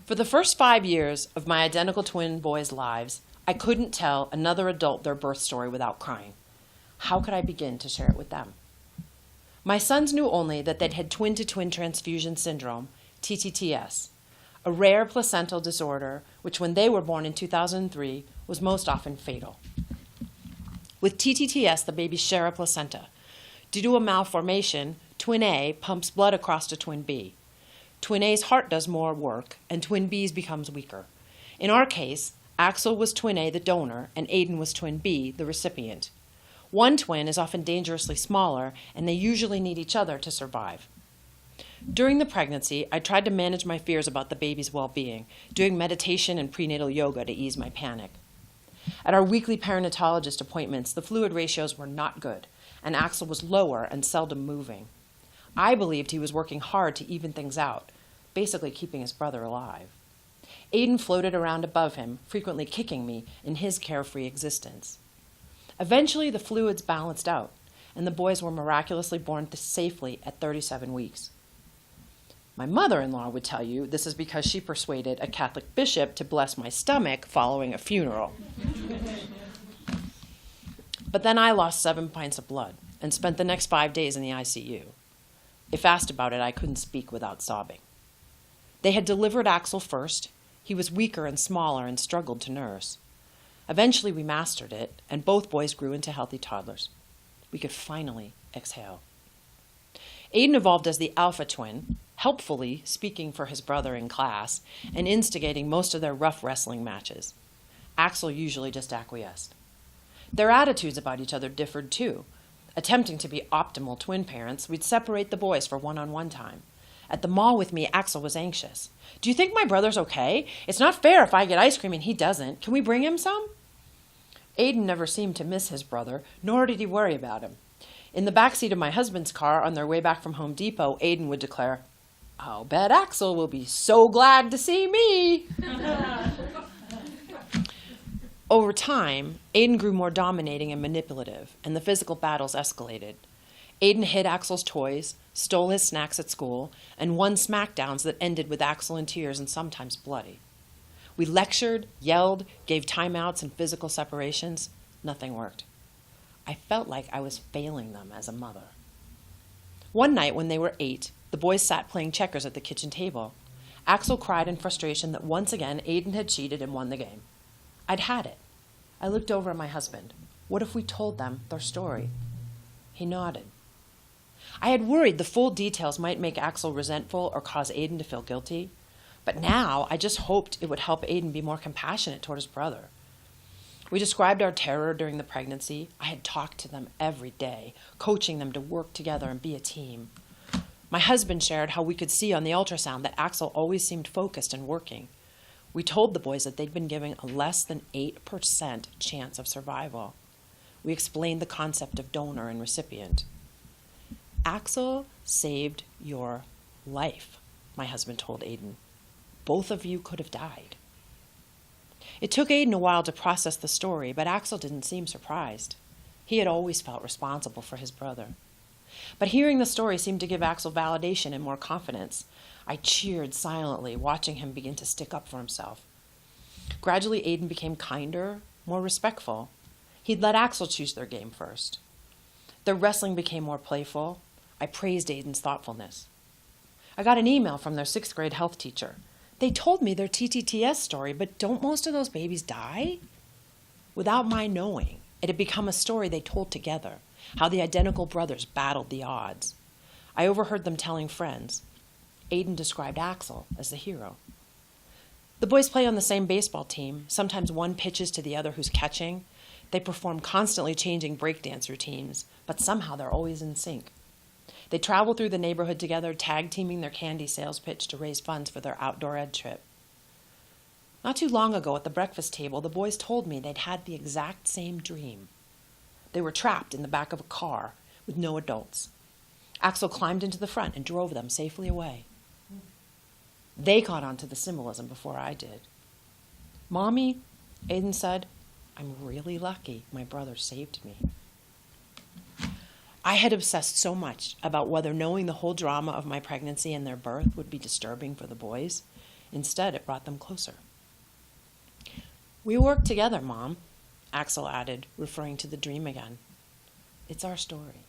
For the first 5 years of my identical twin boys' lives, I couldn't tell another adult their birth story without crying. How could I begin to share it with them? My sons knew only that they'd had twin-to-twin transfusion syndrome, TTTS, a rare placental disorder which, when they were born in 2003, was most often fatal. With TTTS, the babies share a placenta. Due to a malformation, twin A pumps blood across to twin B. Twin A's heart does more work, and twin B's becomes weaker. In our case, Axel was twin A, the donor, and Aiden was twin B, the recipient. One twin is often dangerously smaller, and they usually need each other to survive. During the pregnancy, I tried to manage my fears about the baby's well-being, doing meditation and prenatal yoga to ease my panic. At our weekly perinatologist appointments, the fluid ratios were not good, and Axel was lower and seldom moving. I believed he was working hard to even things out, basically keeping his brother alive. Aiden floated around above him, frequently kicking me in his carefree existence. Eventually, the fluids balanced out, and the boys were miraculously born safely at 37 weeks. My mother-in-law would tell you this is because she persuaded a Catholic bishop to bless my stomach following a funeral. But then I lost 7 pints of blood and spent the next 5 days in the ICU. If asked about it, I couldn't speak without sobbing. They had delivered Axel first. He was weaker and smaller and struggled to nurse. Eventually, we mastered it, and both boys grew into healthy toddlers. We could finally exhale. Aiden evolved as the alpha twin, helpfully speaking for his brother in class and instigating most of their rough wrestling matches. Axel usually just acquiesced. Their attitudes about each other differed too. Attempting to be optimal twin parents, we'd separate the boys for one-on-one time. At the mall with me, Axel was anxious. "Do you think my brother's okay? It's not fair if I get ice cream and he doesn't. Can we bring him some?" Aiden never seemed to miss his brother, nor did he worry about him. In the backseat of my husband's car on their way back from Home Depot, Aiden would declare, "I'll bet Axel will be so glad to see me." Over time, Aiden grew more dominating and manipulative, and the physical battles escalated. Aiden hid Axel's toys, stole his snacks at school, and won smackdowns that ended with Axel in tears and sometimes bloody. We lectured, yelled, gave timeouts and physical separations. Nothing worked. I felt like I was failing them as a mother. One night when they were 8, the boys sat playing checkers at the kitchen table. Axel cried in frustration that once again Aiden had cheated and won the game. I'd had it. I looked over at my husband. What if we told them their story? He nodded. I had worried the full details might make Axel resentful or cause Aiden to feel guilty, but now I just hoped it would help Aiden be more compassionate toward his brother. We described our terror during the pregnancy. I had talked to them every day, coaching them to work together and be a team. My husband shared how we could see on the ultrasound that Axel always seemed focused and working. We told the boys that they'd been given a less than 8% chance of survival. We explained the concept of donor and recipient. Axel saved your life, my husband told Aiden. Both of you could have died. It took Aiden a while to process the story, but Axel didn't seem surprised. He had always felt responsible for his brother. But hearing the story seemed to give Axel validation and more confidence. I cheered silently, watching him begin to stick up for himself. Gradually, Aiden became kinder, more respectful. He'd let Axel choose their game first. Their wrestling became more playful. I praised Aiden's thoughtfulness. I got an email from their 6th grade health teacher. They told me their TTTS story, but don't most of those babies die? Without my knowing, it had become a story they told together, how the identical brothers battled the odds. I overheard them telling friends. Aiden described Axel as the hero. The boys play on the same baseball team. Sometimes one pitches to the other who's catching. They perform constantly changing breakdance routines, but somehow they're always in sync. They travel through the neighborhood together, tag teaming their candy sales pitch to raise funds for their outdoor ed trip. Not too long ago at the breakfast table, the boys told me they'd had the exact same dream. They were trapped in the back of a car with no adults. Axel climbed into the front and drove them safely away. They caught on to the symbolism before I did. "Mommy," Aiden said, "I'm really lucky my brother saved me." I had obsessed so much about whether knowing the whole drama of my pregnancy and their birth would be disturbing for the boys. Instead, it brought them closer. "We work together, Mom," Axel added, referring to the dream again. "It's our story."